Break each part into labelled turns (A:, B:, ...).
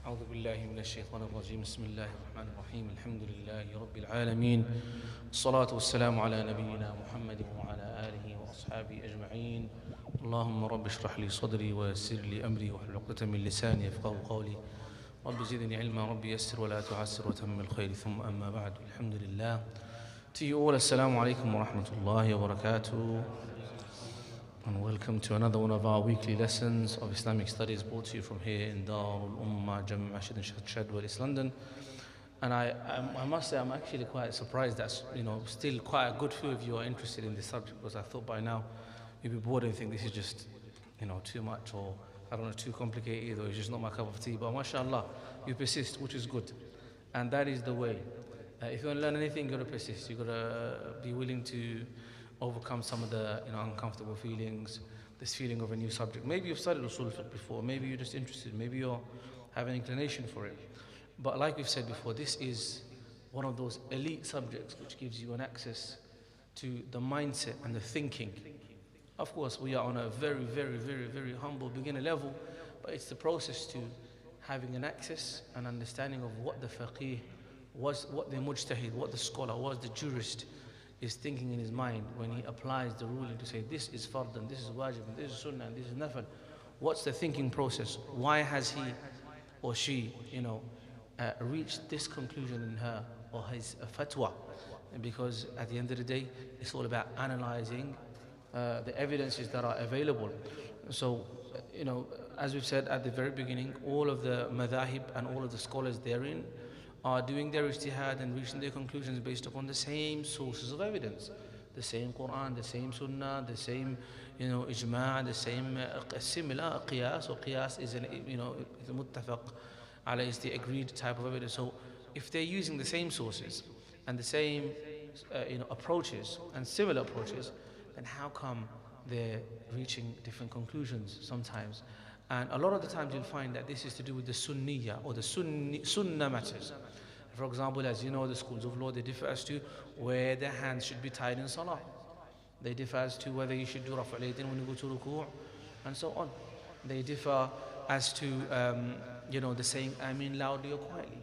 A: أعوذ بالله من الشيطان الرجيم بسم الله الرحمن الرحيم الحمد لله رب العالمين الصلاة والسلام على نبينا محمد وعلى آله وأصحابه أجمعين اللهم رب اشرح لي صدري ويسر لي أمري واحلل عقدة من لساني يفقهوا قولي رب زدني علما رب يسر ولا تعسر وتمم الخير ثم أما بعد الحمد لله. To you all, Assalamu alaikum wa rahmatullahi wa barakatuh, and welcome to another one of our weekly lessons of Islamic studies brought to you from here in Darul, Ummah, Jami Masjid in Shadwell, East London. And I must say I'm actually quite surprised that still quite a good few of you are interested in this subject, because I thought by now you'd be bored and think this is just too much, or I don't know, too complicated, or it's just not my cup of tea. But mashallah, you persist, which is good, and that is the way. If you want to learn anything, you've got to persist. You've got to be willing to overcome some of the uncomfortable feelings, this feeling of a new subject. Maybe you've studied Usoolul before, maybe you're just interested, maybe you have an inclination for it. But like we've said before, this is one of those elite subjects which gives you an access to the mindset and the thinking. Of course, we are on a very, very, very, very humble beginner level, but it's the process to having an access and understanding of what the faqih was, what the mujtahid, what the scholar, what the jurist is thinking in his mind when he applies the ruling to say this is fard and this is wajib and this is sunnah and this is nafil. What's the thinking process? Why has he or she reached this conclusion in her or his fatwa? Because at the end of the day, it's all about analyzing the evidences that are available. So as we've said at the very beginning, all of the madhahib and all of the scholars therein are doing their ijtihad and reaching their conclusions based upon the same sources of evidence, the same Quran, the same Sunnah, the same ijma', the same similar qiyas. Or qiyas is a muttafaq alayh, is the agreed type of evidence. So if they're using the same sources and the same approaches and similar approaches, then how come they're reaching different conclusions sometimes? And a lot of the times you'll find that this is to do with the sunniyah or the sunnah matters. For example, as you know, the schools of law, they differ as to where the hands should be tied in salah. They differ as to whether you should do raf'u al-yadayn when you go to ruku', and so on. They differ as to the saying Ameen loudly or quietly.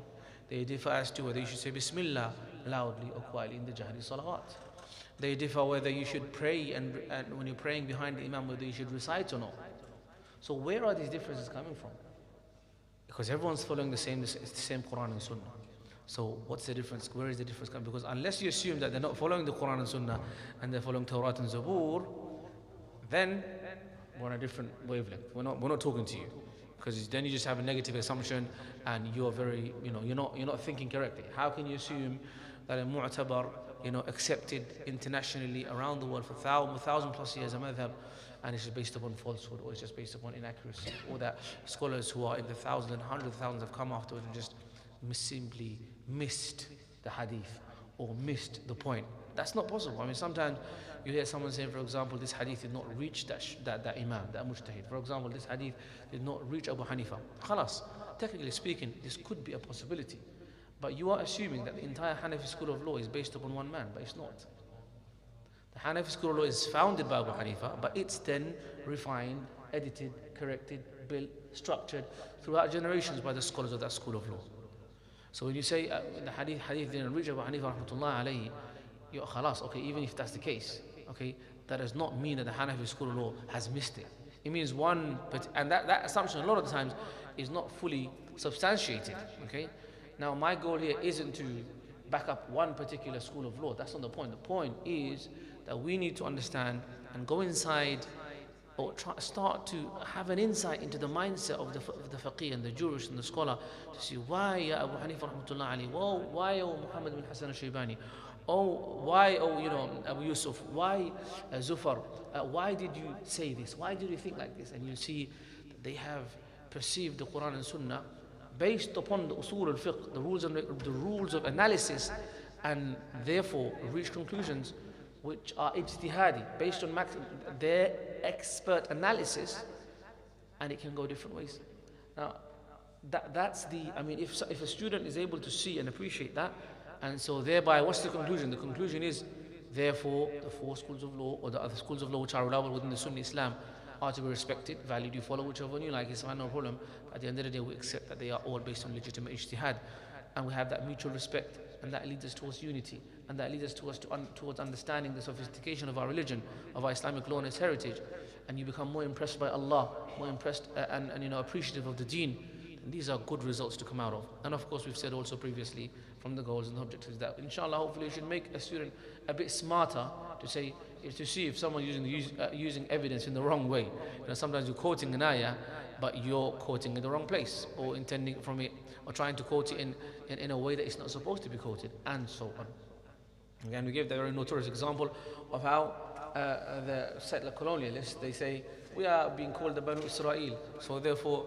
A: They differ as to whether you should say Bismillah loudly or quietly in the Jahri salawat. They differ whether you should pray and when you're praying behind the Imam, whether you should recite or not. So where are these differences coming from? Because everyone's following the same Quran and Sunnah. So what's the difference? Where is the difference coming? Because unless you assume that they're not following the Quran and Sunnah and they're following Tawrat and Zabur, then we're on a different wavelength. We're not talking to you, because then you just have a negative assumption and you're very you're not thinking correctly. How can you assume that a mu'tabar accepted internationally around the world for 1,000+ years a madhab, and it's just based upon falsehood, or it's just based upon inaccuracy, or that scholars who are in the thousands and hundreds of thousands have come afterwards and just simply missed the hadith or missed the point? That's not possible. I mean, sometimes you hear someone saying, for example, this hadith did not reach that imam, that mujtahid. For example, this hadith did not reach Abu Hanifa. Khalas, technically speaking, this could be a possibility. But you are assuming that the entire Hanafi school of law is based upon one man, but it's not. The Hanafi school of law is founded by Abu Hanifa, but it's then refined, edited, corrected, built, structured throughout generations by the scholars of that school of law. So when you say the hadith didn't reach Abu Hanifa rahmatullah alayhi, you're khalas, okay, even if that's the case, okay, that does not mean that the Hanafi school of law has missed it. It means one, and that assumption a lot of the times is not fully substantiated, okay? Now my goal here isn't to back up one particular school of law. That's not the point. The point is that we need to understand and go inside, or start to have an insight into the mindset of the faqih and the jurist and the scholar, to see why Abu Hanifa rahmatullah alayhi, why Muhammad bin Hassan al-Shaybani, why Abu Yusuf, why Zufar, why did you say this, why did you think like this? And you see that they have perceived the Quran and Sunnah based upon the Usoolul Fiqh, the rules of analysis, and therefore reach conclusions which are ijtihadi, based on their expert analysis, and it can go different ways. Now, that's if a student is able to see and appreciate that, and so thereby, what's the conclusion? The conclusion is, therefore, the four schools of law or the other schools of law which are allowable within the Sunni Islam are to be respected, valued. You follow whichever one you like, it's fine, no problem. But at the end of the day, we accept that they are all based on legitimate ijtihad. And we have that mutual respect, and that leads us towards unity, and that leads us towards understanding the sophistication of our religion, of our Islamic law and its heritage. And you become more impressed by Allah, more impressed and appreciative of the deen. And these are good results to come out of. And of course, we've said also previously from the goals and the objectives that inshallah, hopefully, it should make a student a bit smarter to see if someone using evidence in the wrong way. Sometimes you're quoting an ayah, but you're quoting in the wrong place, or intending from it, or trying to quote it in a way that it's not supposed to be quoted, and so on. Again, we gave the very notorious example of how the settler colonialists, they say, we are being called the Banu Israel, so therefore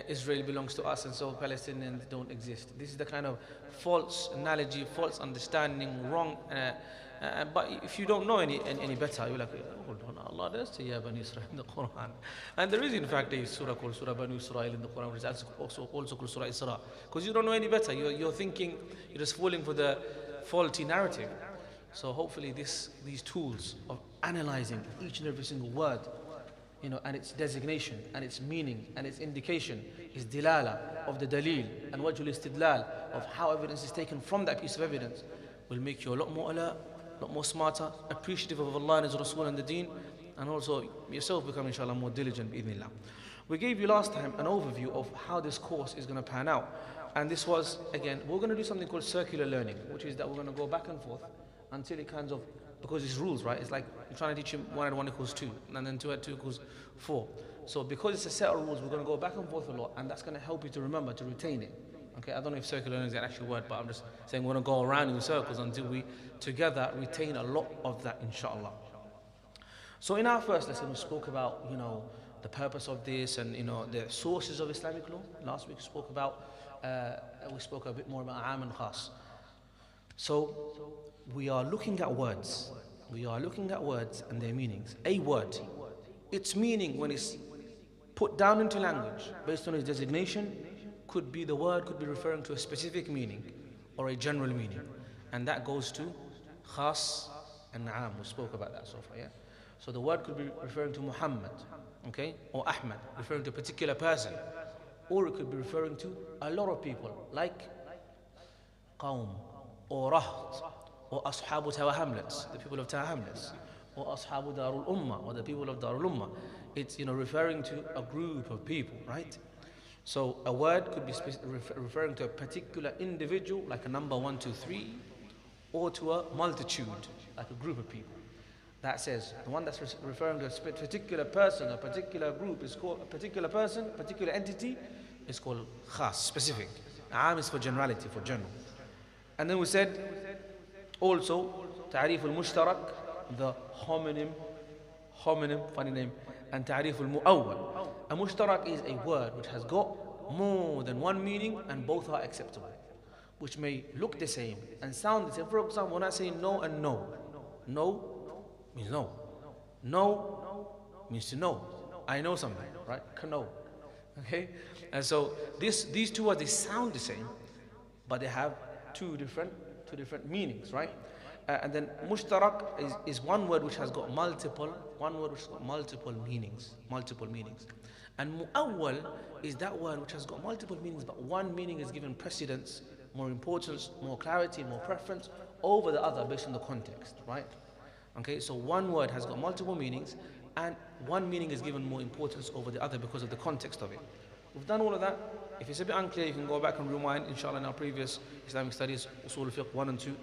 A: Israel belongs to us, and so Palestinians don't exist. This is the kind of false analogy, false understanding, wrong. But if you don't know any better, you're like, hold on, Allah does say Ya Bani Israel in the Quran. And there is in fact a surah called Surah Banu Israel in the Quran, which is also called Surah Isra. Because you don't know any better. You're thinking, you're just falling for the faulty narrative. So hopefully these tools of analyzing each and every single word, and its designation, and its meaning, and its indication is dilala of the dalil, and wajhul istidlal of how evidence is taken from that piece of evidence, will make you a lot more alert, a lot more smarter, appreciative of Allah and His Rasul and the deen, and also yourself become inshallah more diligent bi'idhnillah. We gave you last time an overview of how this course is going to pan out, and this was, again, we're going to do something called circular learning, which is that we're going to go back and forth until it kind of, because it's rules, right? It's like you're trying to teach him 1 and 1 equals 2, and then 2 and 2 equals 4. So because it's a set of rules, we're going to go back and forth a lot, and that's going to help you to remember, to retain it. Okay, I don't know if circular learning is an actual word, but I'm just saying we're going to go around in circles until we together retain a lot of that, inshallah. So in our first lesson, we spoke about, the purpose of this, and the sources of Islamic law. Last week we spoke a bit more about Aam and Khas. So we are looking at words. We are looking at words and their meanings. A word, its meaning when it's put down into language based on its designation, the word could be referring to a specific meaning or a general meaning. And that goes to khas and aam. We spoke about that so far, yeah? So the word could be referring to Muhammad, okay? Or Ahmad, referring to a particular person. Or it could be referring to a lot of people, like qawm, or raht, or ashabu Tawa Hamlets, the people of Tawa Hamlets, or ashabu Darul Ummah, or the people of Darul Ummah. It's referring to a group of people, right? So a word could be referring to a particular individual, like a number 1, 2, 3, or to a multitude, like a group of people. That says the one that's referring to a particular person, a particular group is called a particular person, a particular entity is called khas, specific. Aam is for generality, for general. And then we said also ta'rif al-mushtarak, the homonym, funny name, and ta'rif al-mu'awwal. A mushtarak is a word which has got more than one meaning and both are acceptable, which may look the same and sound the same. For example, when I say no and no, no means no. No means to know. I know something, right? Know. Okay? And so these two words, they sound the same, but they have two different meanings, right? And then mushtarak is one word which has got multiple meanings. And mu'awwal is that word which has got multiple meanings, but one meaning is given precedence, more importance, more clarity, more preference over the other based on the context, right? Okay, so one word has got multiple meanings, and one meaning is given more importance over the other because of the context of it. We've done all of that. If it's a bit unclear, you can go back and rewind, inshallah, in our previous Islamic studies, Usoolul Fiqh 1 and 2.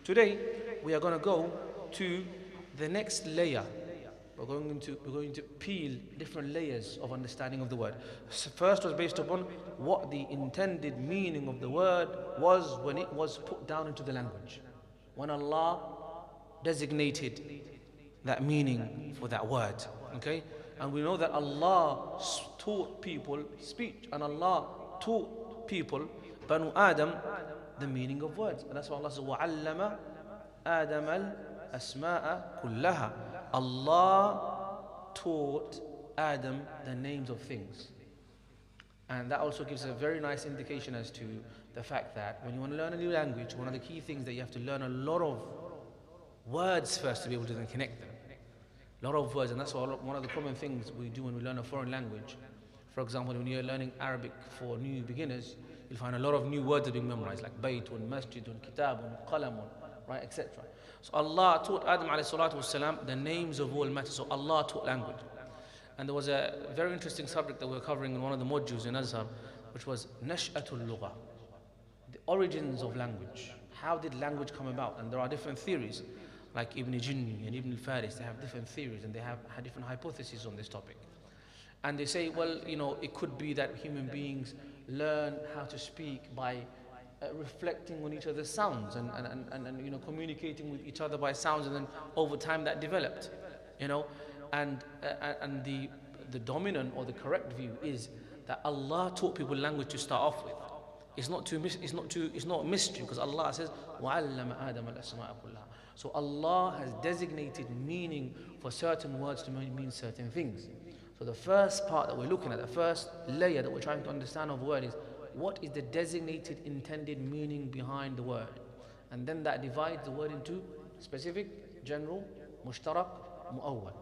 A: Today, we are going to go to the next layer. We're going to peel different layers of understanding of the word. So first was based upon what the intended meaning of the word was when it was put down into the language. When Allah designated that meaning for that word, okay? And we know that Allah taught people speech, and Allah taught people, Banu Adam, the meaning of words. And that's why Allah says, وَعَلَّمَ آدَمَ الْأَسْمَاءَ كُلَّهَا. Allah taught Adam the names of things. And that also gives a very nice indication as to the fact that when you want to learn a new language, one of the key things that you have to learn a lot of words first to be able to then connect them. A lot of words, and that's one of the common things we do when we learn a foreign language. For example, when you're learning Arabic for new beginners, you'll find a lot of new words are being memorized, like baytun, masjidun, kitabun, qalamun, right, etc. So Allah taught Adam alayhi salatu wasalam the names of all matters. So Allah taught language. And there was a very interesting subject that we were covering in one of the modules in Azhar, which was Nash'atul Lugha, the origins of language. How did language come about? And there are different theories, like Ibn Jinni and Ibn al-Faris, they have different theories and they have had different hypotheses on this topic. And they say, well, it could be that human beings learn how to speak by reflecting on each other's sounds and communicating with each other by sounds, and then over time that developed, and the dominant or the correct view is that Allah taught people language to start off with. It's not a mystery, because Allah says وَعَلَّمَ آدَمَ الْأَسْمَاءَ كُلَّهَا. So Allah has designated meaning for certain words to mean certain things. So the first part that we're looking at, the first layer that we're trying to understand of a word is, what is the designated intended meaning behind the word? And then that divides the word into specific, general, mushtarak, mu'awwal.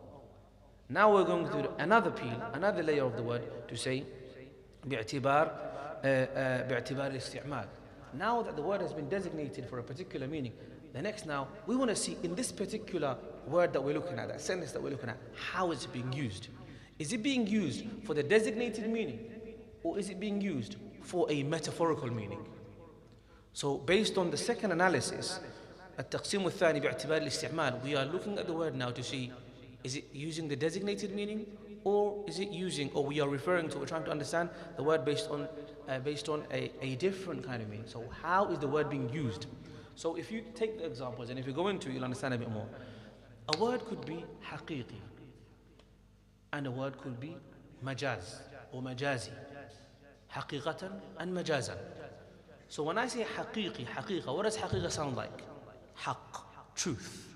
A: Now we're going to do another layer of the word to say باعتبار الاستعمال. Now that the word has been designated for a particular meaning, the next now we want to see in this particular word that we're looking at, that sentence that we're looking at, how is it being used? Is it being used for the designated meaning, or is it being used for a metaphorical meaning? So based on the second analysis, التقسيم الثاني باعتبار الاستعمال, we are looking at the word now to see, is it using the designated meaning, or is it using, or we are referring to, we're trying to understand the word based on a different kind of meaning. So how is the word being used? So if you take the examples and if you go into it, you'll understand a bit more. A word could be haqiqi, and a word could be majaz or majazi, haqiqatan and majazan. So when I say haqiqa, what does haqiqa sound like? Haqq, truth.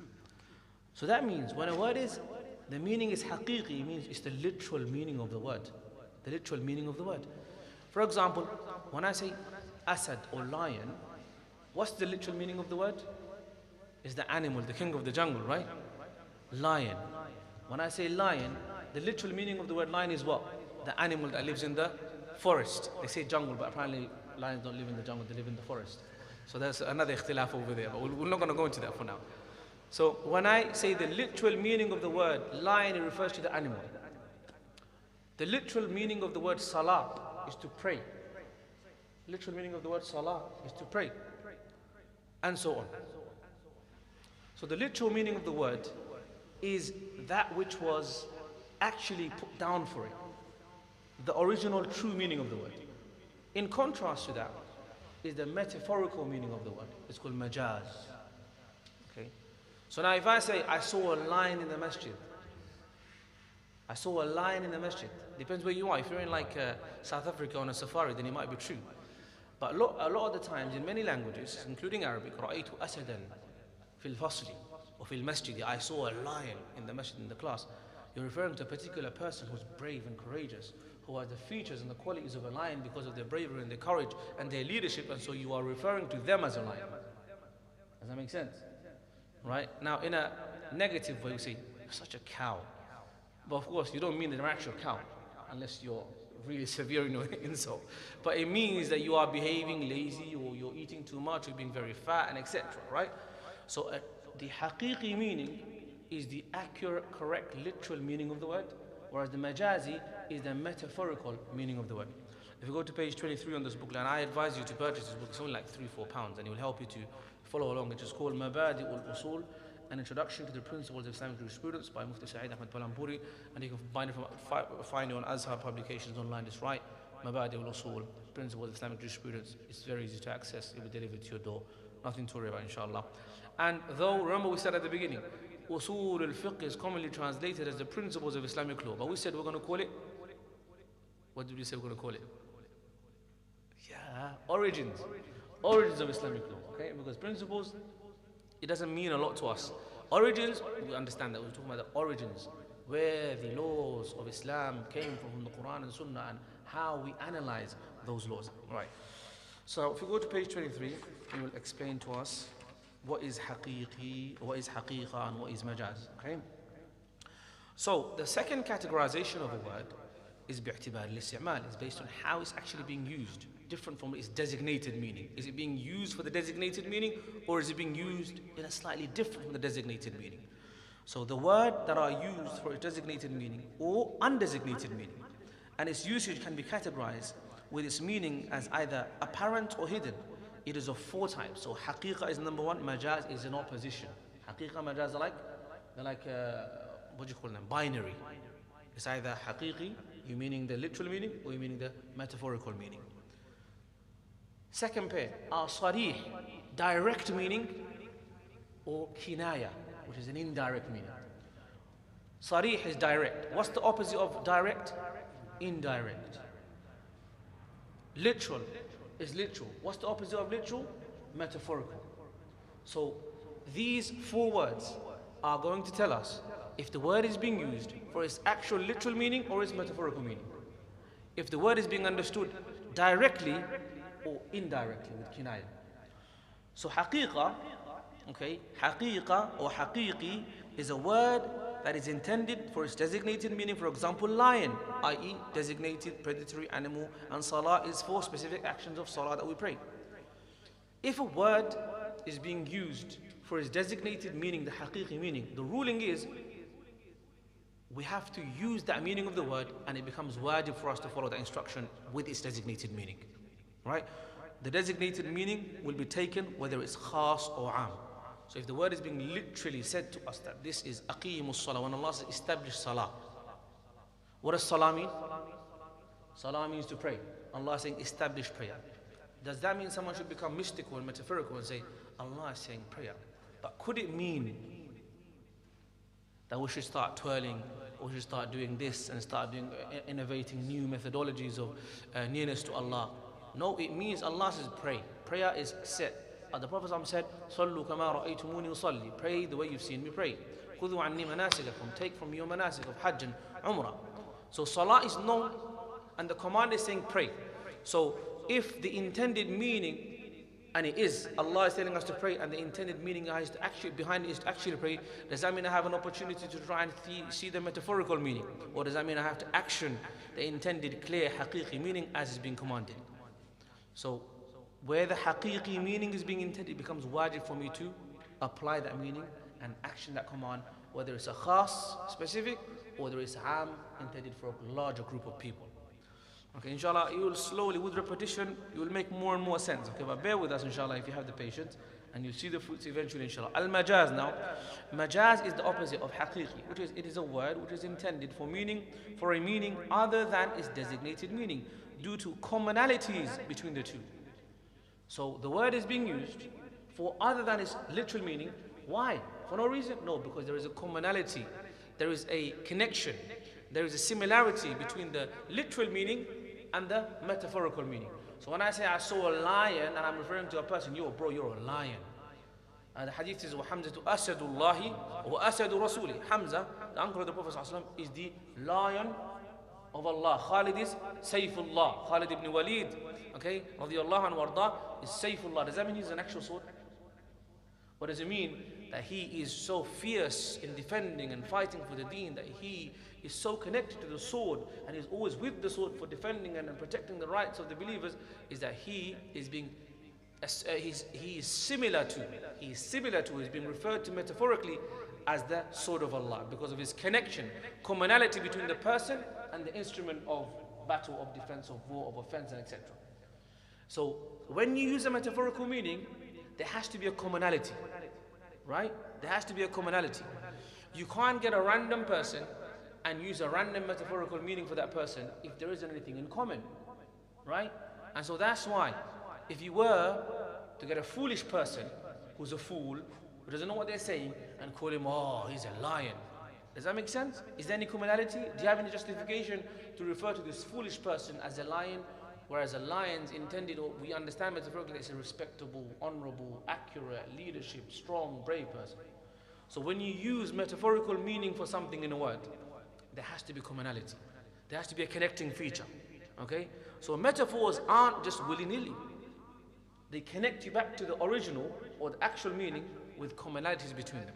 A: So that means when a word is, the meaning is haqiqi, it means it's the literal meaning of the word. The literal meaning of the word. For example, when I say asad or lion, what's the literal meaning of the word? It's the animal, the king of the jungle, right? Lion. When I say lion, the literal meaning of the word lion is what? The animal that lives in the forest. They say jungle, but apparently lions don't live in the jungle, they live in the forest. So there's another ikhtilaf over there, but we're not going to go into that for now. So when I say the literal meaning of the word lion, it refers to the animal. The literal meaning of the word salah is to pray. Literal meaning of the word salah is to pray. And so on. So the literal meaning of the word is that which was actually put down for it. The original true meaning of the word. In contrast to that is the metaphorical meaning of the word. It's called Majaaz. Okay. So now if I say I saw a lion in the masjid, I saw a lion in the masjid. Depends where you are. If you're in like South Africa on a safari, then it might be true. But a lot of the times in many languages, including Arabic, رأيت أسدا في الفصل وفي المسجد. I saw a lion in the masjid, in the class. You're referring to a particular person who's brave and courageous, who has the features and the qualities of a lion because of their bravery and their courage and their leadership, and so you are referring to them as a lion. Does that make sense? Right? Now in a negative way, you say, you're such a cow. But of course, you don't mean an actual cow, unless you're really severe in your insult. But it means that you are behaving lazy, or you're eating too much, or being very fat, and etc. Right? So the haqiqi meaning is the accurate, correct, literal meaning of the word, whereas the majazi is the metaphorical meaning of the word. If you go to page 23 on this book, and I advise you to purchase this book, it's only like £3-4, and it will help you to follow along. It is called Usool, an introduction to the principles of Islamic jurisprudence by Mufti Saeed Ahmed Palampuri, and you can find it on Azhar publications online. It's right, Usool, principles of Islamic jurisprudence. It's very easy to access. It will be delivered to your door. Nothing to worry about, inshallah. And though, remember we said at the beginning, Usoolul Fiqh is commonly translated as the principles of Islamic law, but we said we're going to call it, what did we say we're going to call it? Yeah, origins of Islamic law, okay? Because principles, it doesn't mean a lot to us. Origins, we understand that we're talking about the origins, where the laws of Islam came from the Quran and Sunnah, and how we analyze those laws. Right. So if you go to page 23, he will explain to us what is haqiqi, what is haqiqah, and what is majaz. Okay. So the second categorization of a word is باعتبار الاستعمال. It's based on how it's actually being used, different from its designated meaning. Is it being used for the designated meaning, or is it being used in a slightly different from the designated meaning? So the word that are used for a designated meaning or undesignated meaning, and its usage can be categorized with its meaning as either apparent or hidden. It is of four types. So Haqeeqah is number one, Majaaz is in opposition. Haqeeqah, Majaaz are like what do you call them? Binary. It's either Haqiqi, you meaning the literal meaning, or you meaning the metaphorical meaning. Second pair are Sareeh, direct meaning, or Kinaayah, which is an indirect meaning. Sareeh is direct. What's the opposite of direct? Indirect. Literal is literal. What's the opposite of literal? Metaphorical. So these four words are going to tell us if the word is being used for its actual literal meaning or its metaphorical meaning. If the word is being understood directly or indirectly with kinayah. So Haqeeqah, okay, Haqeeqah or Haqiqi is a word that is intended for its designated meaning. For example, lion, i.e. designated predatory animal, and salah is for specific actions of salah that we pray. If a word is being used for its designated meaning, the Haqiqi meaning, the ruling is we have to use that meaning of the word, and it becomes wajib for us to follow the instruction with its designated meaning. Right? The designated meaning will be taken whether it's khas or am. So if the word is being literally said to us that this is aqimus salah, when Allah says establish salah, what does salah mean? Salah means to pray. Allah is saying establish prayer. Does that mean someone should become mystical and metaphorical and say Allah is saying prayer? But could it mean that we should start twirling, or we should start doing this and start doing innovating new methodologies of nearness to Allah? No, it means Allah says pray. Prayer is set. The Prophet said, "Sallu kama ra'aytumuni usalli." Pray the way you've seen me pray. "Khudhu anni manasikakum." Take from your manasik of Hajj and Umrah. So salah is known, and the command is saying pray. So if the intended meaning, and it is, Allah is telling us to pray, and the intended meaning is to actually, behind it is to actually pray, does that mean I have an opportunity to try and see the metaphorical meaning? Or does that mean I have to action the intended clear haqiqi meaning as is being commanded? So where the haqiqi meaning is being intended, it becomes wajib for me to apply that meaning and action that command, whether it's a khas, specific, or whether it's am, intended for a larger group of people. Okay, inshallah, you will slowly, with repetition, you will make more and more sense. Okay, but bear with us, inshallah, if you have the patience, and you'll see the fruits eventually, inshallah. Al-Majaaz now. Majaaz is the opposite of haqiqi, which is, it is a word which is intended for a meaning other than its designated meaning, due to commonalities between the two. So the word is being used for other than its literal meaning. Why? For no reason? No, because there is a commonality, there is a connection, there is a similarity between the literal meaning and the metaphorical meaning. So when I say I saw a lion and I'm referring to a person, you're a lion. And the hadith is وَحَمْزَةُ أَسَدُ اللَّهِ وَأَسَدُ رَسُولِهِ. Hamza, the uncle of the Prophet ﷺ, is the lion of Allah. Khalid is Sayfullah. Khalid ibn Walid, okay, radiyallahu anhu warda, is Sayfullah. Does that mean he's an actual sword? What does it mean? That he is so fierce in defending and fighting for the deen, that he is so connected to the sword and is always with the sword for defending and protecting the rights of the believers, is that he is being similar to, is being referred to metaphorically as the sword of Allah because of his connection, commonality between the person and the instrument of battle, of defense, of war, of offense, and etc. So when you use a metaphorical meaning, there has to be a commonality, right? There has to be a commonality. You can't get a random person and use a random metaphorical meaning for that person if there isn't anything in common, right? And so that's why if you were to get a foolish person who's a fool, who doesn't know what they're saying, and call him, oh, he's a lion, does that make sense? Is there any commonality? Do you have any justification to refer to this foolish person as a lion, whereas a lion's intended, or we understand metaphorically, it's a respectable, honorable, accurate, leadership, strong, brave person. So when you use metaphorical meaning for something in a word, there has to be commonality. There has to be a connecting feature. Okay? So metaphors aren't just willy-nilly. They connect you back to the original or the actual meaning with commonalities between them.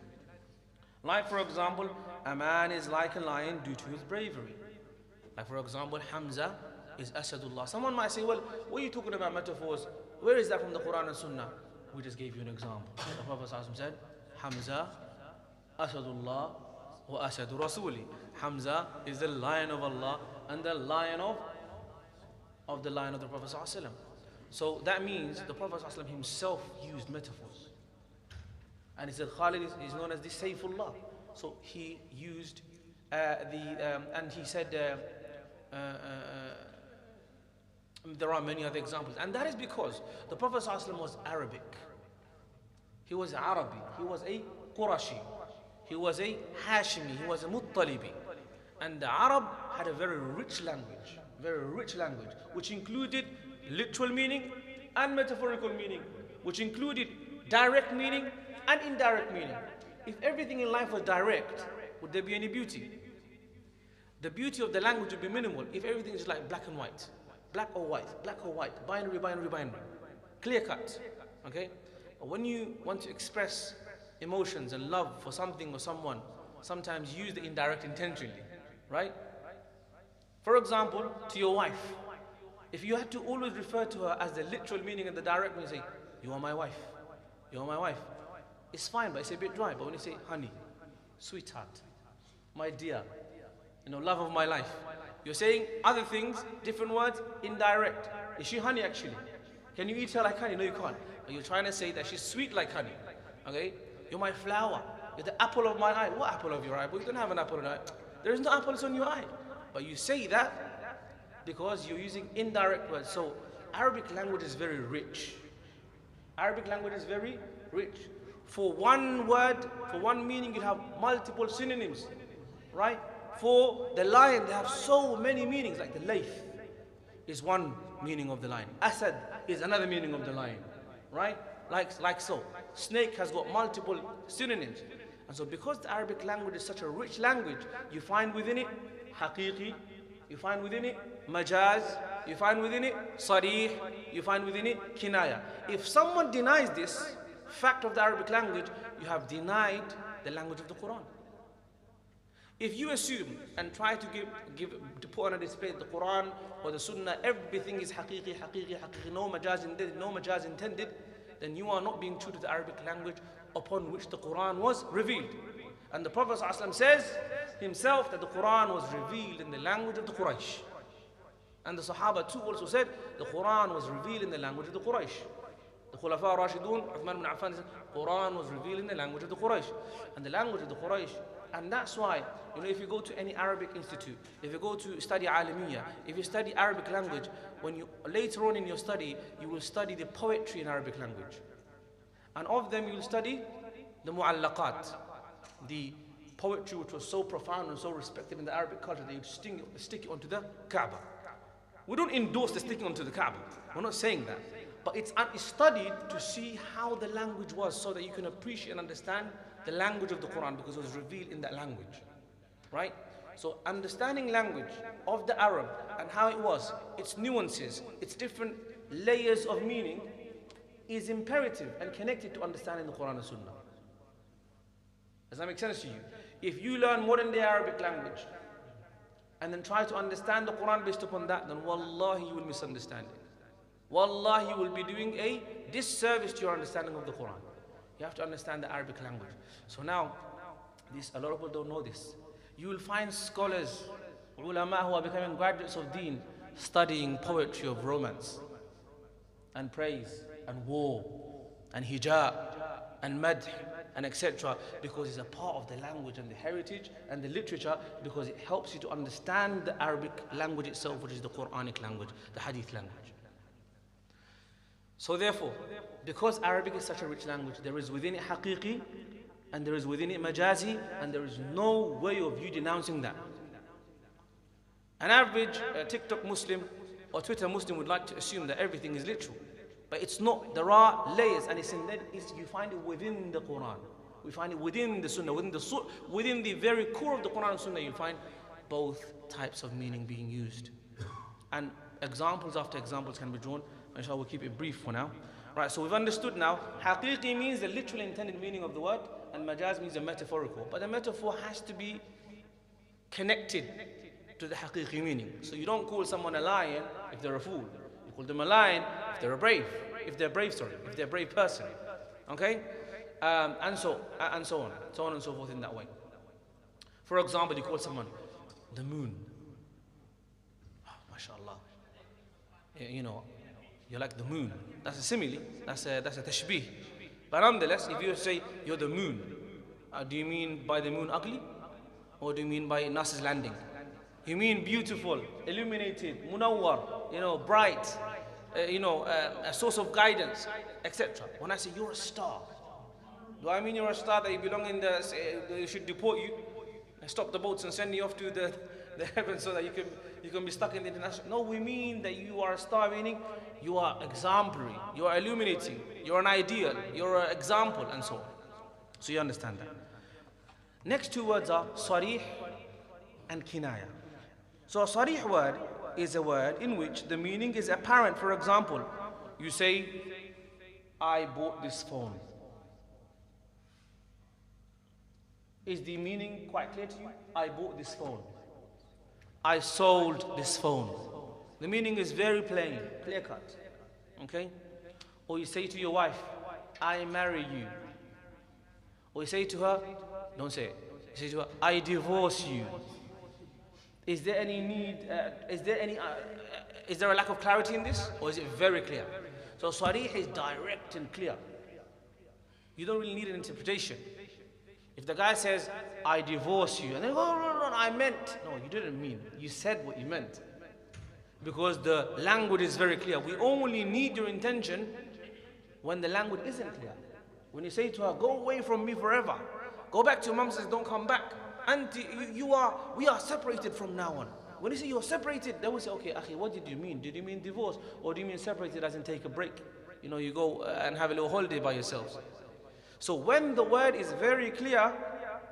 A: Like for example, a man is like a lion due to his bravery. Like for example, Hamza is Asadullah. Someone might say, well, what are you talking about metaphors? Where is that from the Quran and Sunnah? We just gave you an example. The Prophet ﷺ said, Hamza, Asadullah, wa Asadu Rasuli. Hamza is the lion of Allah and the lion of the lion of the Prophet ﷺ. So that means the Prophet ﷺ himself used metaphors. And he said Khalid is known as the Sayfullah. So he used and he said there are many other examples. And that is because the Prophet ﷺ was Arabic. He was Arabi. He was a Qurashi. He was a Hashimi. He was a Muttalibi. And the Arab had a very rich language, which included literal meaning and metaphorical meaning, which included direct meaning and indirect meaning. If everything in life was direct, would there be any beauty? The beauty of the language would be minimal if everything is like black and white. Black or white, binary, clear cut, okay? But when you want to express emotions and love for something or someone, sometimes use the indirect intentionally, right? For example, to your wife, if you had to always refer to her as the literal meaning and the direct meaning, say, you are my wife, it's fine, but it's a bit dry. But when you say, honey, sweetheart, my dear, love of my life, you're saying other things, different words, indirect. Is she honey actually? Can you eat her like honey? No, you can't. But you're trying to say that she's sweet like honey. Okay? You're my flower. You're the apple of my eye. What apple of your eye? Well, you don't have an apple in your eye. There is no apples on your eye. But you say that because you're using indirect words. So Arabic language is very rich. For one word, for one meaning, you have multiple synonyms, right? For the lion, they have so many meanings, like the layth is one meaning of the lion. Asad is another meaning of the lion, right? Like so. Snake has got multiple synonyms. And so because the Arabic language is such a rich language, you find within it Haqeeqah, you find within it Majaaz, you find within it Sareeh, you find within it Kinaayah. If someone denies this fact of the Arabic language, you have denied the language of the Quran. If you assume and try to put on a display the Quran or the Sunnah, everything is Haqeeqah, no Majaaz intended, then you are not being true to the Arabic language upon which the Quran was revealed. And the Prophet ﷺ says himself that the Quran was revealed in the language of the Quraysh. And the Sahaba too also said the Quran was revealed in the language of the Quraysh. The Khulafa Rashidun, Uthman ibn Affan said Quran was revealed in the language of the Quraysh. And the language of the Quraysh. And that's why, if you go to any Arabic institute, if you go to study Alamiyya, if you study Arabic language, when you later on in your study, you will study the poetry in Arabic language. And of them you will study the mu'allaqat, the poetry which was so profound and so respected in the Arabic culture that you stick it onto the Kaaba. We don't endorse the sticking onto the Kaaba. We're not saying that. But it's studied to see how the language was so that you can appreciate and understand the language of the Quran because it was revealed in that language. Right? So understanding language of the Arab and how it was, its nuances, its different layers of meaning is imperative and connected to understanding the Quran and Sunnah. Does that make sense to you? If you learn modern day Arabic language and then try to understand the Quran based upon that, then wallahi you will misunderstand it. Wallahi you will be doing a disservice to your understanding of the Quran. You have to understand the Arabic language. So now, a lot of people don't know this. You will find scholars, ulama who are becoming graduates of deen, studying poetry of romance and praise and war and hijab and madh and etc. because it's a part of the language and the heritage and the literature, because it helps you to understand the Arabic language itself, which is the Quranic language, the hadith language. So therefore, because Arabic is such a rich language, there is within it Haqeeqah and there is within it Majazi, and there is no way of you denouncing that. An average TikTok Muslim or Twitter Muslim would like to assume that everything is literal. But it's not. There are layers, and you find it within the Quran. We find it within the Sunnah, within the very core of the Quran and Sunnah, you find both types of meaning being used. And examples after examples can be drawn. Inshallah, we'll keep it brief for now. Right, so we've understood now, haqiqi means the literal intended meaning of the word, and majaz means the metaphorical. But the metaphor has to be connected to the haqiqi meaning. So you don't call someone a lion if they're a fool. You call them a lion if they're a brave. If they're a brave person. Okay? And so on. So on and so forth in that way. For example, you call someone the moon. Oh, mashallah. You know, you're like the moon. That's a simile. That's a tashbih. But nonetheless, if you say you're the moon, do you mean by the moon ugly? Or do you mean by Nas's landing? You mean beautiful, illuminated, munawwar, bright, a source of guidance, etc. When I say you're a star, do I mean you're a star that you belong in they should deport you and stop the boats and send you off to the heavens so that you can be stuck in the international? No, we mean that you are a star, meaning you are exemplary, you are illuminating, you're an ideal, you're an example, and so on. So you understand that. Next two words are Sareeh and Kinaayah. So a Sareeh word is a word in which the meaning is apparent. For example, you say, I bought this phone. Is the meaning quite clear to you? I bought this phone. I sold this phone. The meaning is very plain, clear cut. Okay? Or you say to your wife, I marry you. Or you say to her, don't say it. You say to her, I divorce you. Is there any need, is there a lack of clarity in this? Or is it very clear? So Sareeh is direct and clear. You don't really need an interpretation. If the guy says, I divorce you, and then, oh, no, I meant. No, you didn't mean. You said what you meant. Because the language is very clear. We only need your intention when the language isn't clear. When you say to her, go away from me forever. Go back to your mom, says, don't come back. Auntie, we are separated from now on. When you say you're separated, they will say, okay, akhi, what did you mean? Did you mean divorce? Or do you mean separated as in take a break? You go and have a little holiday by yourselves. So when the word is very clear,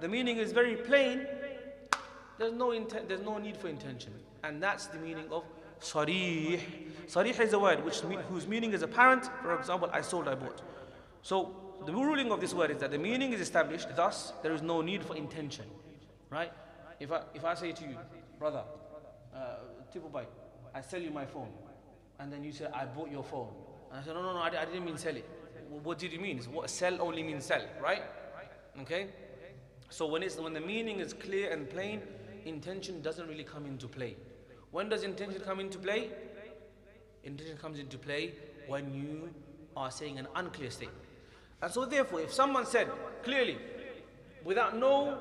A: the meaning is very plain, there's no need for intention. And that's the meaning of Sareeh. Sareeh is a word whose meaning is apparent. For example, I sold, I bought. So the ruling of this word is that the meaning is established, thus there is no need for intention. Right? If I say to you, brother, Tipubai, I sell you my phone. And then you say, I bought your phone. And I said, no, I didn't mean sell it. What did you mean? Sell only means sell, right? Okay? So when the meaning is clear and plain, intention doesn't really come into play. When does intention come into play? Intention comes into play when you are saying an unclear statement. And so therefore, if someone said clearly, without no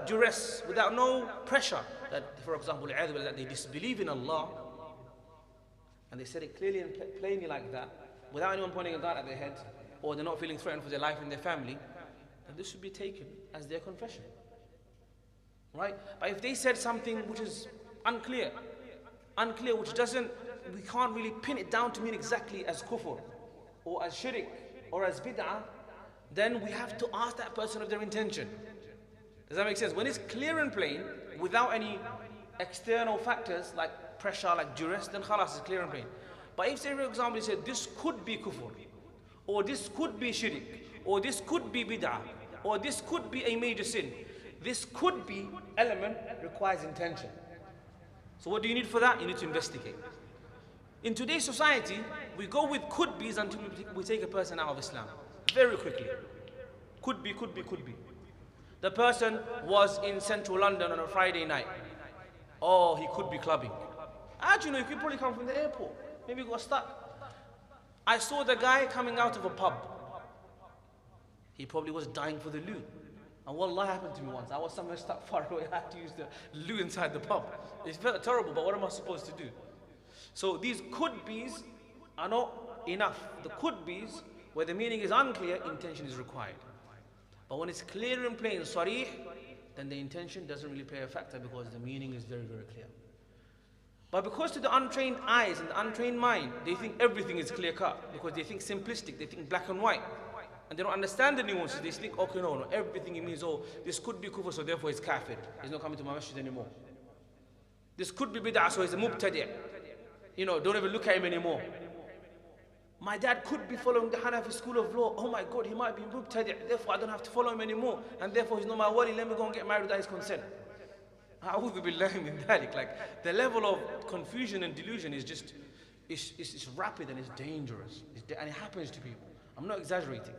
A: duress, without no pressure, that, for example, that they disbelieve in Allah, and they said it clearly and plainly like that, without anyone pointing a gun at their head, or they're not feeling threatened for their life and their family, then this should be taken as their confession. Right? But if they said something which is unclear, which we can't really pin it down to mean exactly as kufr, or as shirk, or as bid'ah, then we have to ask that person of their intention. Does that make sense? When it's clear and plain, without any external factors like pressure, like duress, then khalas, it's clear and plain. But if, say, for example, you said this could be kufr, or this could be shirk, or this could be bid'ah, or this could be a major sin, this could be element requires intention. So what do you need for that? You need to investigate. In today's society, we go with could be's until we take a person out of Islam. Very quickly. Could be. The person was in central London on a Friday night. Oh, he could be clubbing. Actually, he could probably come from the airport. Maybe he got stuck. I saw the guy coming out of a pub. He probably was dying for the loo. And wallah happened to me once. I was somewhere stuck far away. I had to use the loo inside the pub. It's very terrible, but what am I supposed to do? So these could-be's are not enough. The could-be's, where the meaning is unclear, intention is required. But when it's clear and plain, Sareeh, then the intention doesn't really play a factor because the meaning is very, very clear. But because to the untrained eyes and the untrained mind, they think everything is clear-cut because they think simplistic, they think black and white. And they don't understand the nuances. They think, okay, no, everything it means, oh, this could be kufr, so therefore it's kafir. He's not coming to my masjid anymore. This could be bid'ah, so he's a mubtadi'. Don't even look at him anymore.
B: My dad could be following the Hanafi school of law. Oh my God, he might be mubtadi', therefore I don't have to follow him anymore. And therefore he's not my wali, let me go and get married without his consent. A'udhu billahi min dhalik. Like, the level of confusion and delusion is just, it's rapid and it's dangerous. And it happens to people. I'm not exaggerating.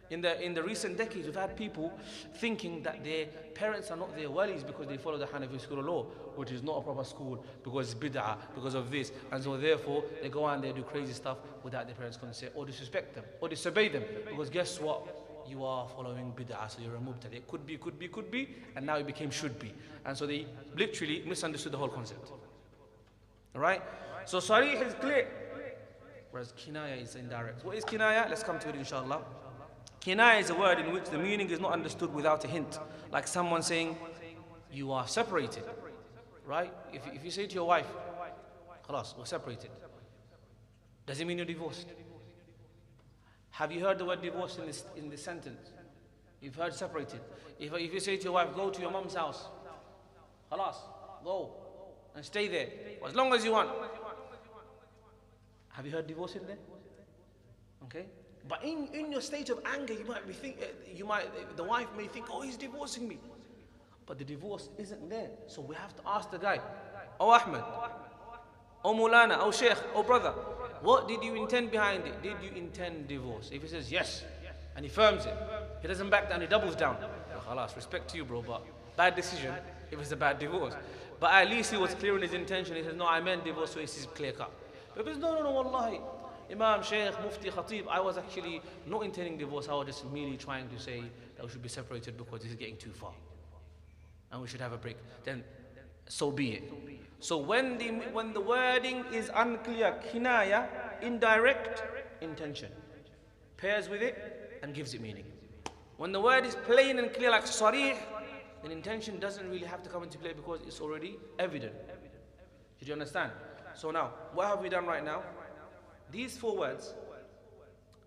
B: In the recent decades, we've had people thinking that their parents are not their walis because they follow the Hanafi school of law, which is not a proper school because it's bid'ah, because of this. And so therefore, they go out and they do crazy stuff without their parents' consent, or disrespect them, or disobey them. Because guess what? You are following bid'ah, so you're a mubtadi'. It could be, and now it became should be. And so they literally misunderstood the whole concept. Alright? So Sareeh is clear, whereas Kinaayah is indirect. What is Kinaayah? Let's come to it inshallah. Kinaayah is a word in which the meaning is not understood without a hint. Like someone saying, you are separated. Right? If you say to your wife, khalas, we're separated, does it mean you're divorced? Have you heard the word divorce in this sentence? You've heard separated. If you say to your wife, go to your mom's house, khalas, go and stay there for as long as you want. Have you heard divorce in there? Okay? But in your state of anger, the wife may think, oh, he's divorcing me. But the divorce isn't there. So we have to ask the guy, oh Ahmed, oh Mulana, oh Sheikh, oh brother, what did you intend behind it? Did you intend divorce? If he says yes, and he firms it, he doesn't back down, he doubles down. Well, khalas, respect to you, bro, but bad decision if it's a bad divorce. But at least he was clear in his intention. He says, no, I meant divorce, so it's clear cut. But if he says, no, wallahi, Imam, Shaykh, Mufti, Khatib, I was actually not intending divorce, I was just merely trying to say that we should be separated because this is getting too far. And we should have a break. Then, so be it. So when the wording is unclear, Kinaayah, indirect intention, pairs with it and gives it meaning. When the word is plain and clear like Sareeh, then intention doesn't really have to come into play because it's already evident. Did you understand? So now, what have we done right now? These 4 words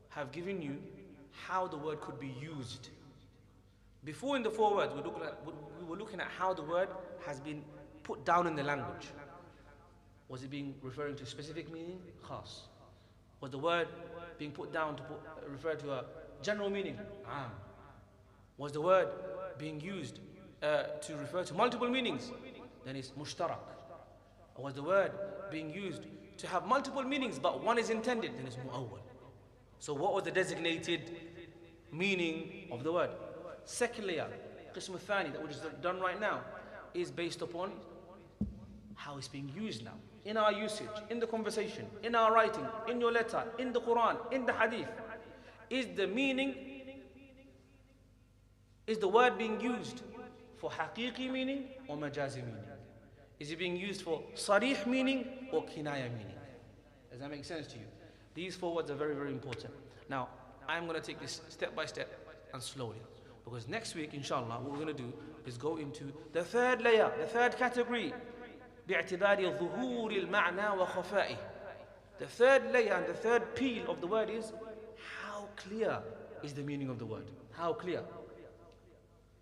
B: have given you how the word could be used. Before in the 4 words, we were looking at how the word has been put down in the language. Was it being referring to specific meaning? Khas. Was the word being put down to refer to a general meaning? Am. Was the word being used to refer to multiple meanings? Then it's mushtarak. Or was the word being used to have multiple meanings but one is intended? Then it's mu'awwal. So what was the designated meaning of the word? Second layer, qism al-thani, that which is done right now, is based upon how it's being used now. In our usage, in the conversation, in our writing, in your letter, in the Quran, in the hadith. Is the word being used for haqiqi meaning or majazi meaning? Is it being used for sareeh meaning or kinayah meaning? Does that make sense to you? These 4 words are very, very important. Now, I'm going to take this step by step and slowly. Because next week, inshallah, what we're going to do is go into the 3rd layer, the 3rd category. باعتبار ظهور المعنى وخفائه. The 3rd layer and the 3rd peel of the word is how clear is the meaning of the word. How clear?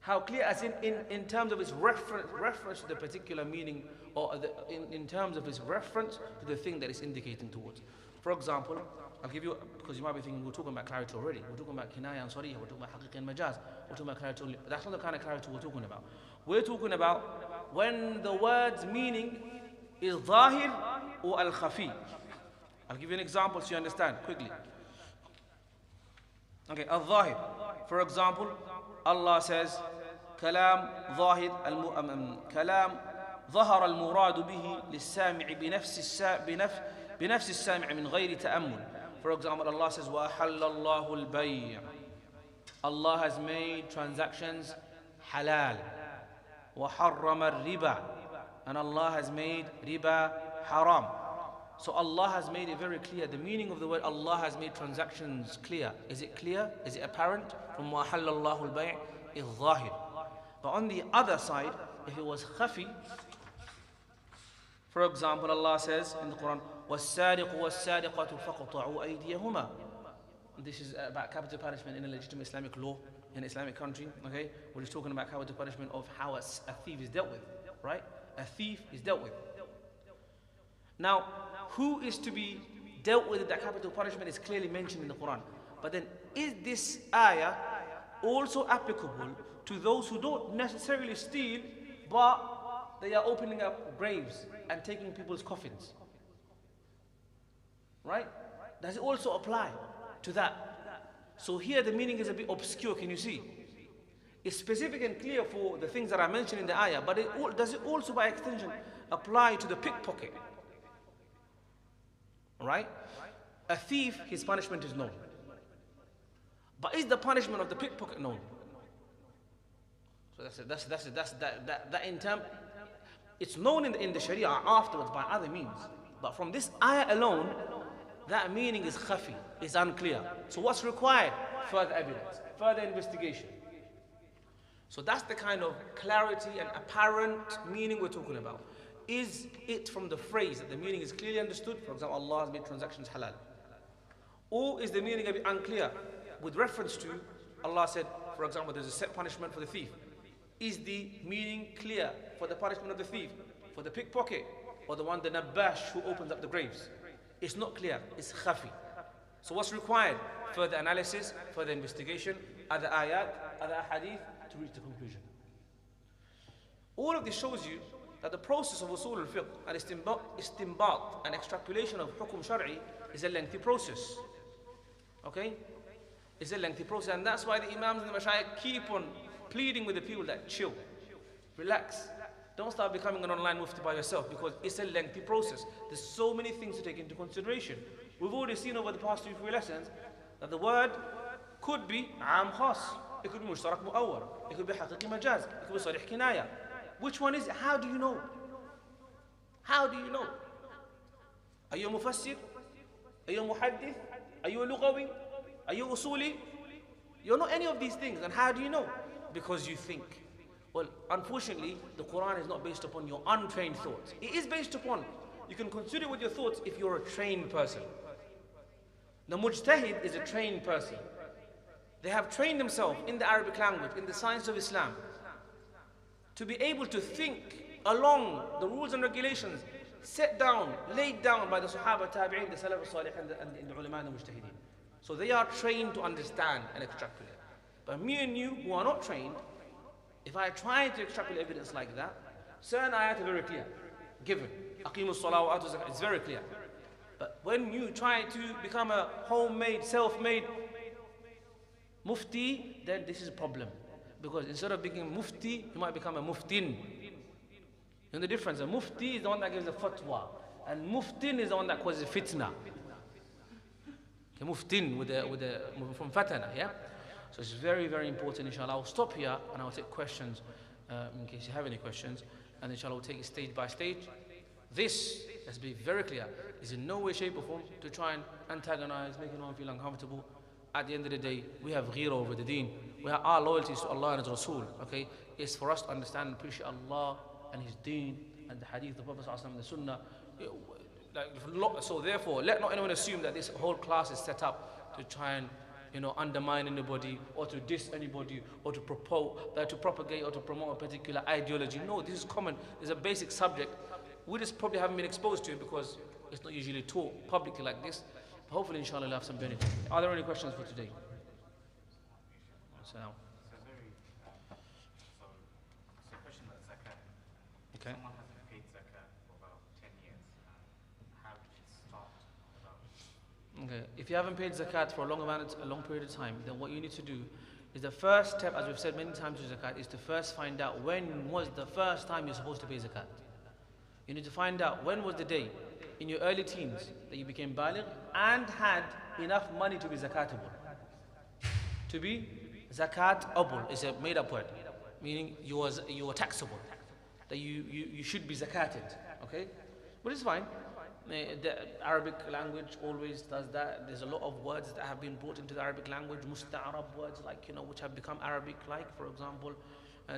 B: How clear as in terms of its reference to the particular meaning, or in terms of its reference to the thing that it's indicating towards. For example, I'll give you, because you might be thinking we're talking about clarity already. We're talking about Kinaayah and Sareeh, we're talking about Haqeeqah and Majaaz, we're talking about clarity only. But that's not the kind of clarity we're talking about. We're talking about when the word's meaning is zahir or al-khafi. I'll give you an example so you understand quickly. Okay, al-zahir. For example, Allah says, كلام ظاهر كلام ظهر المراد به للسامع بنفس السامع من غير تأمل. For example, Allah says, وَأَحَلَّ اللَّهُ الْبَيْعَ. Allah has made transactions halal. وَحَرَّمَ الرِّبَى. And Allah has made riba haram. So Allah has made it very clear. The meaning of the word Allah has made transactions clear. Is it clear? Is it apparent? From وَأَحَلَّ اللَّهُ الْبَيْعَ is zahir. But on the other side, if it was khafi, for example, Allah says in the Quran, وَالسَّارِقُ وَالسَّارِقَةُ فَقْطَعُوا أَيْدِيَهُمَا. This is about capital punishment in a legitimate Islamic law, in an Islamic country, okay? We're just talking about capital punishment of how a thief is dealt with, right? A thief is dealt with. Now, who is to be dealt with that capital punishment is clearly mentioned in the Quran. But then, is this ayah also applicable to those who don't necessarily steal, but they are opening up graves and taking people's coffins? Right? Does it also apply to that? So here the meaning is a bit obscure, can you see? It's specific and clear for the things that I mentioned in the ayah, but does it also by extension apply to the pickpocket? Right? A thief, his punishment is known. But is the punishment of the pickpocket known? So that in term, it's known in the Sharia afterwards by other means. But from this ayah alone, that meaning is khafi, is unclear. So what's required? Further evidence, further investigation. So that's the kind of clarity and apparent meaning we're talking about. Is it from the phrase that the meaning is clearly understood? For example, Allah has made transactions halal. Or is the meaning a bit unclear? With reference to, Allah said, for example, there's a set punishment for the thief. Is the meaning clear for the punishment of the thief, for the pickpocket, or the one, the nabash, who opens up the graves? It's not clear, it's khafi. So what's required? Further analysis, further investigation, other ayat, other hadith, to reach the conclusion. All of this shows you that the process of Usoolul Fiqh and istinbat and extrapolation of hukum shar'i is a lengthy process. Okay? It's a lengthy process, and that's why the imams and the mashayikh keep on pleading with the people that chill, relax. Don't start becoming an online mufti by yourself, because it's a lengthy process. There's so many things to take into consideration. We've already seen over the past 2-3 lessons that the word could be am khas, it could be mushtarak mu'awwar, it could be haqiqi majaaz, it could be sareeh kinaayah. Which one is it? How do you know? How do you know? Are you a mufassir? Are you a muhaddith? Are you a lughawi? Are you usuli? You're not any of these things. And how do you know? Because you think. Well, unfortunately, the Quran is not based upon your untrained thoughts. It is based upon, you can consider with your thoughts if you're a trained person. The mujtahid is a trained person. They have trained themselves in the Arabic language, in the science of Islam, to be able to think along the rules and regulations set down, laid down by the Sahaba, Tabi'in, the Salaf al-Salih, and the ulama and the mujtahideen. So they are trained to understand and extrapolate. But me and you who are not trained, if I try to extrapolate evidence like that, certain ayat are very clear, given. Aqimu as-salah wa atu zakat, it's very clear. But when you try to become a homemade, self-made mufti, then this is a problem. Because instead of being mufti, you might become a muftin. You know the difference? A mufti is the one that gives a fatwa, and muftin is the one that causes fitna. Okay, muftin from fatana, yeah? So it's very, very important, inshallah. I'll stop here and I'll take questions in case you have any questions. And inshallah, we'll take it stage by stage. This, let's be very clear, is in no way, shape or form to try and antagonize, make anyone feel uncomfortable. At the end of the day, we have ghira over the deen. We have our loyalties to Allah and His Rasul. Okay? It's for us to understand and appreciate Allah and His deen and the hadith of the Prophet ﷺ and the Sunnah. So therefore, let not anyone assume that this whole class is set up to try and undermine anybody, or to diss anybody, or to propagate or to promote a particular ideology. No, this is common. It's a basic subject. We just probably haven't been exposed to it because it's not usually taught publicly like this. But hopefully, inshallah, you'll have some benefit. Are there any questions for today? So now.
C: So question about Zakat.
B: Okay.
C: Someone hasn't paid Zakat for about 10 years. How did it start?
B: Okay. If you haven't paid zakat for a long period of time, then what you need to do is the first step, as we've said many times with zakat, is to first find out when was the first time you're supposed to pay zakat. You need to find out when was the day in your early teens that you became baligh and had enough money to be zakatable. To be zakatable is a made-up word, meaning you were taxable, that you should be zakated. Okay, but it's fine. The Arabic language always does that. There's a lot of words that have been brought into the Arabic language, musta'arab words, like which have become Arabic, like for example.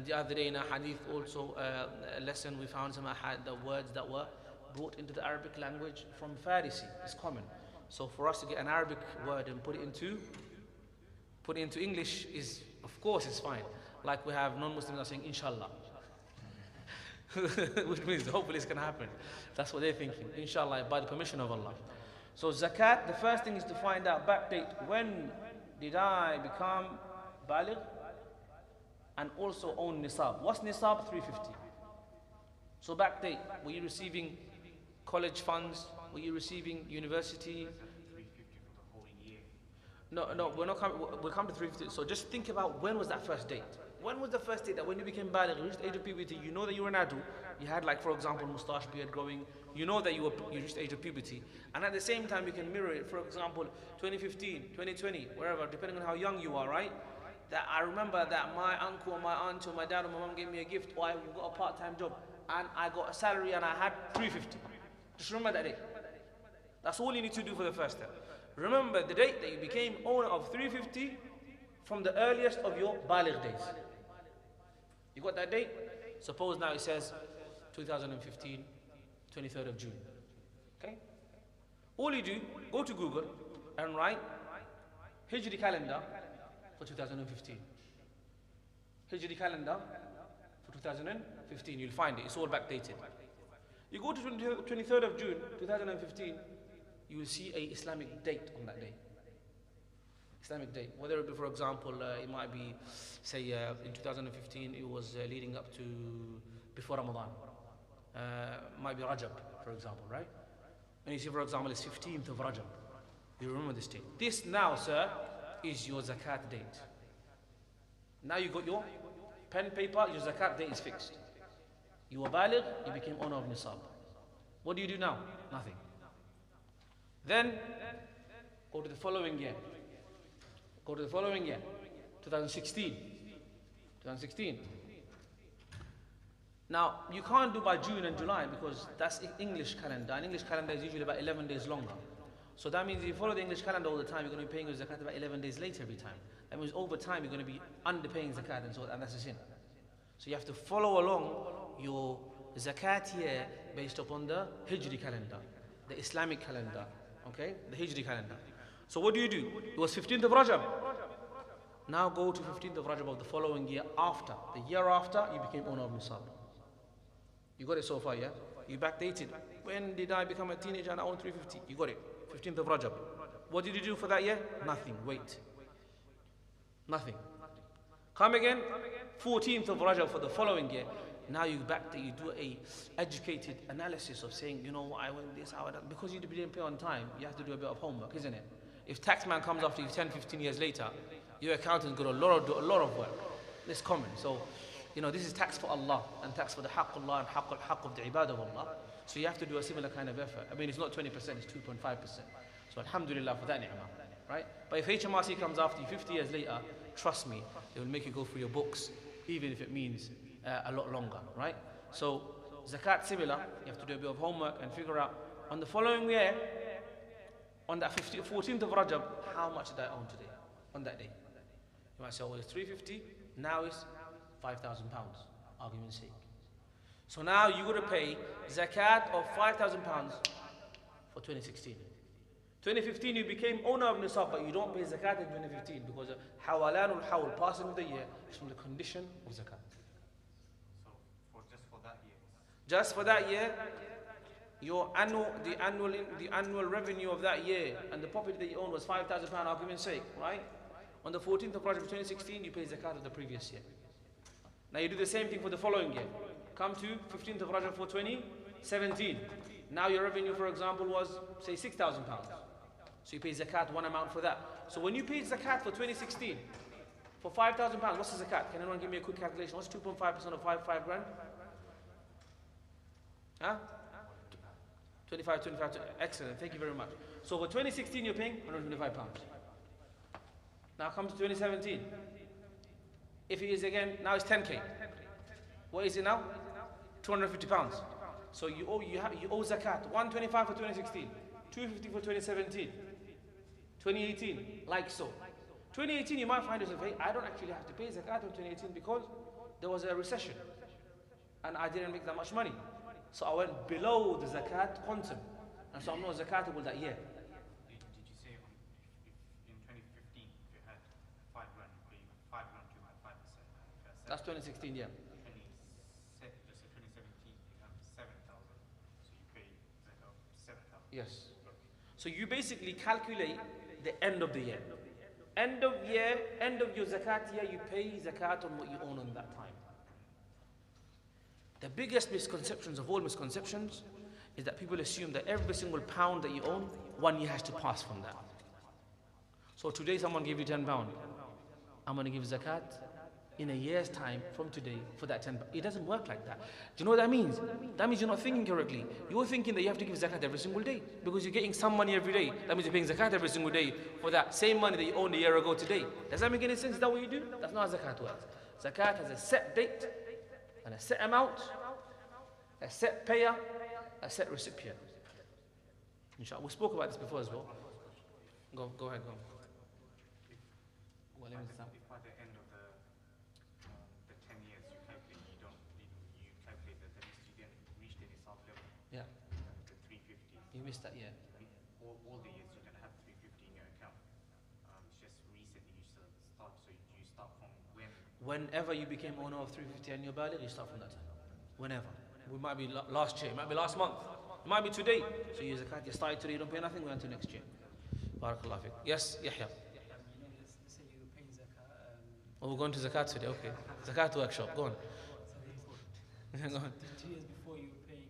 B: The other day in a hadith also a lesson, we found some the words that were brought into the Arabic language from Farisi. It's common. So for us to get an Arabic word and put it into English is, of course, it's fine. Like we have non-Muslims are saying inshallah. Which means hopefully it's going to happen. That's what they're thinking. Inshallah, by the permission of Allah. So zakat, the first thing is to find out backdate. When did I become baligh? And also own nisab. What's nisab? 350. So backdate. Were you receiving college funds? Were you receiving university?
C: 350 for the whole year.
B: No, we're not coming. We'll come to 350. So just think about when was that first date? When was the first date that when you became baligh, you reached age of puberty, you know that you were an adult, you had like, for example, moustache, beard growing, you know that you reached age of puberty. And at the same time, you can mirror it, for example, 2015, 2020, wherever, depending on how young you are, right? That I remember that my uncle or my aunt or my dad or my mom gave me a gift, or I got a part-time job, and I got a salary and I had 350. Just remember that day. That's all you need to do for the first step. Remember the date that you became owner of 350 from the earliest of your baligh days. You got that date? Suppose now it says 2015, 23rd of June. Okay? All you do, go to Google and write Hijri calendar for 2015. Hijri calendar for 2015. You'll find it. It's all backdated. You go to 23rd of June 2015, you will see a Islamic date on that day. Islamic date. Whether it be, for example, it might be, say, in 2015, it was leading up to before Ramadan. Might be Rajab, for example, right? And you see, for example, it's 15th of Rajab. You remember this date. This now, sir, is your zakat date. Now you got your pen, paper, your zakat date is fixed. You were baligh, you became owner of nisab. What do you do now? Nothing. Then, go to the following year. Go to the following year, 2016. 2016. Now, you can't do by June and July because that's English calendar. And English calendar is usually about 11 days longer. So that means if you follow the English calendar all the time, you're going to be paying your zakat about 11 days later every time. That means over time, you're going to be underpaying zakat and that's a sin. So you have to follow along your zakat year based upon the Hijri calendar, the Islamic calendar, okay? The Hijri calendar. So what do? It was 15th of Rajab. Now go to 15th of Rajab of the following year after. The year after, you became owner of nisab. You got it so far, yeah? You backdated. When did I become a teenager and I own 350? You got it. 15th of Rajab. What did you do for that year? Nothing. Wait. Nothing. Come again. 14th of Rajab for the following year. Now you backdate, you do a educated analysis of saying, you know, I went this, I went that. Because you didn't pay on time, you have to do a bit of homework, isn't it? If taxman comes after you 10, 15 years later, your accountant's got do a lot of work. It's common. So, you know, this is tax for Allah and tax for the Haqqullah and Haqq of the Ibad of Allah. So you have to do a similar kind of effort. I mean, it's not 20%, it's 2.5%. So alhamdulillah for that ni'mah, right? But if HMRC comes after you 50 years later, trust me, they will make you go through your books, even if it means a lot longer, right? So zakat similar, you have to do a bit of homework and figure out on the following year, on that 14th of Rajab, how much did I own today, on that day? You might say, well, it's 350, now it's 5,000 pounds, argument's sake. So now you got to pay zakat of 5,000 pounds for 2016. 2015 you became owner of nisab, but you don't pay zakat in 2015 because hawalanul hawl, passing of the year, is from the condition of zakat.
C: So just for that year?
B: Just for that year, the annual revenue of that year and the property that you own was 5,000 pounds, argument's sake, right? On the 14th of Rajab 2016, you pay zakat of the previous year. Now you do the same thing for the following year. Come to 15th of Rajab for 2017. Now your revenue, for example, was, say, 6,000 pounds. So you pay zakat, one amount for that. So when you paid zakat for 2016, for 5,000 pounds, what's the zakat? Can anyone give me a quick calculation? What's 2.5% of 5 grand? Huh? 25, excellent, thank you very much. So for 2016, you're paying 125 pounds. Now come to 2017. If it is again, now it's 10k. What is it now? 250 pounds. So you owe zakat, 125 for 2016, 250 for 2017, 2018, like so. 2018 you might find yourself, hey, I don't actually have to pay zakat in 2018 because there was a recession and I didn't make that much money. So I went below the zakat quantum, and so I'm not zakatable that year.
C: Did you say if in 2015 you had 5 grand, you pay 5 grand to 5%?
B: That's 2016, yeah.
C: Just in 2017 you have 7,000, so you pay zakat of 7,000.
B: Yes. So you basically calculate the end of the year. End of your zakat year, you pay zakat on what you own on that time. The biggest misconceptions of all misconceptions is that people assume that every single pound that you own, 1 year has to pass from that. So today someone gave you £10. I'm going to give zakat in a year's time from today for that 10 pounds. It doesn't work like that. Do you know what that means? That means you're not thinking correctly. You're thinking that you have to give zakat every single day because you're getting some money every day. That means you're paying zakat every single day for that same money that you owned a year ago today. Does that make any sense? Is that what you do? That's not how zakat works. Zakat has a set date and a set amount, a set payer, a set recipient. Inshallah, we spoke about this before as well. Go ahead, go.
C: If by the end of the 10 years you calculate, you calculate that at least you didn't reach the nisab level.
B: Yeah.
C: The 350.
B: You missed that, yeah.
C: All the years you're going to have 350 in your account. It's just recently you start. So you start from when?
B: Whenever you became owner of 350 and your baligh, you start from that time. Whenever. It might be last year, it might be last month, it might be today. So you zakat, you started today, you don't pay nothing, we're until next year. Barakallah fiqh. Yes, Yahya.
D: Let's say you're paying zakat.
B: Oh, we're going to zakat today, okay. Zakat workshop, go on. Go on.
D: 2 years before you were paying,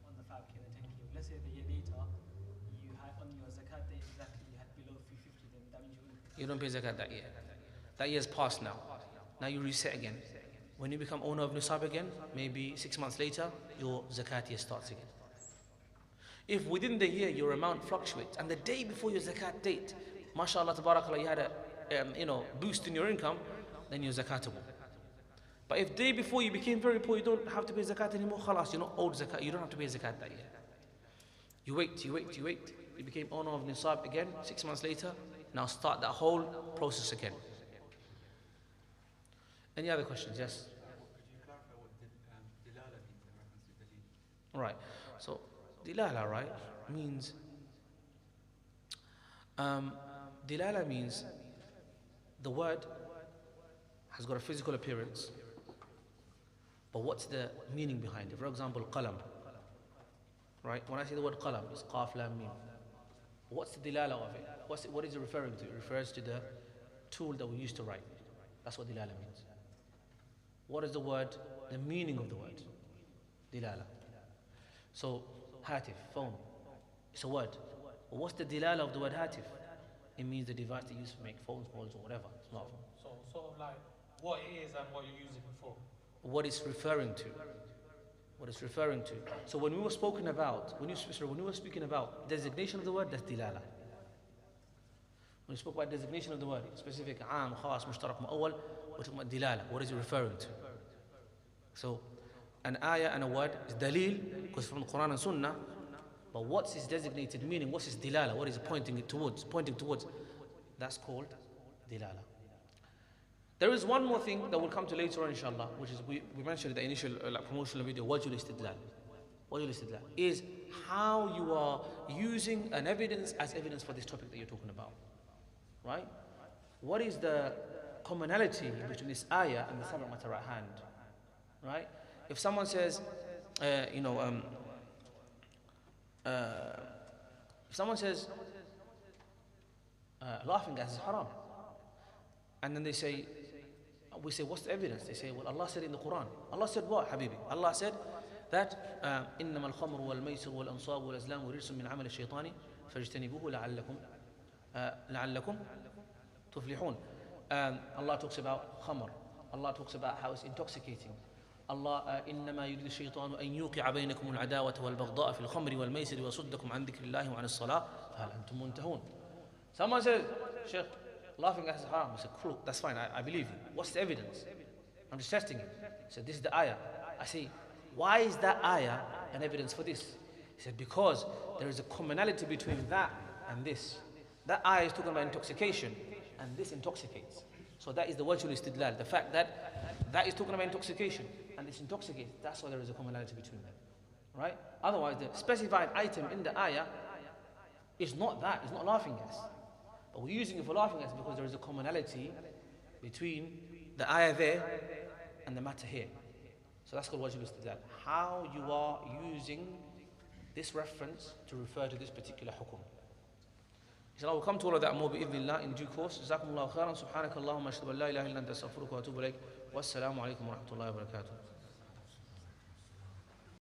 D: on the 5k and the 10k. Let's say the year later, you had on your zakat date exactly, you had below 350, then that means
B: You don't pay zakat that year. That year's passed now. Now you reset again. When you become owner of nisab again, maybe 6 months later, your zakat year starts again. If within the year your amount fluctuates, and the day before your zakat date, mashallah, tabarakallah, you had a boost in your income, then you're zakatable. But if day before you became very poor, you don't have to pay zakat anymore, khalas, you're not owed zakat, you don't have to pay zakat that year. You wait. You became owner of nisab again, 6 months later, now start that whole process again. Any other questions? Yes?
E: Could you clarify what dilala means in reference to dalil?
B: Right. So, dilala, right, means dilala means the word has got a physical appearance, but what's the meaning behind it? For example, qalam. Right? When I say the word qalam, it's qaf lam mim. What's the dilala of it? What is it referring to? It refers to the tool that we use to write. That's what dilala means. What is the word? The meaning of the word. Dilala. So, hatif, phone. It's a word. But what's the dilala of the word hatif? It means the device they use to make phone calls or whatever, smartphone.
F: So sort of like what it is and what you're using it for.
B: What it's referring to. What it's referring to. So when we were speaking about designation of the word, that's dilala. When we spoke about designation of the word, specific, aam, khas, mushtarak, mu'awwal, we're talking about dilala. What is it referring to? So, an ayah and a word is dalil, because from the Quran and Sunnah, but what's its designated meaning? What's its dilala? What is it pointing towards? That's called dilala. There is one more thing that we'll come to later on, inshallah, which is, we mentioned in the initial promotional video, wajul istidlal. Wajul istidlal is how you are using an evidence as evidence for this topic that you're talking about. Right? What is the commonality between this ayah and the subject matter at hand? Right? If someone says, if someone says, laughing gas is haram, and then we say, what's the evidence? They say, well, Allah said in the Quran. Allah said what, Habibi? Allah said that إنما الخمر والميسر والأنصاب والأزلام رجس من عمل الشيطان فاجتنبوه لعلكم تفلحون. Allah talks about khamr. Allah talks about how it's intoxicating. Allah إنما يريد الشيطان أن يوقع بينكم العداوة والبغضاء في الخمر والميسر ويصدكم عن ذكر الله وعن الصلاة فهل أنتم منتهون. Someone says, Sheikh, laughing at haram. I said, cool, that's fine, I believe you. What's the evidence? I'm just testing it. He said, this is the ayah. I say, why is that ayah an evidence for this? He said, because there is a commonality between that and this. That ayah is talking about intoxication, and this intoxicates. So that is the wajhul istidlal. The fact that that is talking about intoxication, and this intoxicates, that's why there is a commonality between them. Right? Otherwise, the specified item in the ayah is not that, it's not laughing gas. But we're using it for laughing gas because there is a commonality between the ayah there and the matter here. So that's called wajib istidlal. How you are using this reference to refer to this particular hukum. Inshallah, we'll come to all of that more bi'idhnillah in due course. Jazakumullahu khairan. Subhanakallahumma ashhadu an la ilaha illa anta astaghfiruka wa atubu ilayk. Wassalamu alaikum wa rahmatullahi wa barakatuh.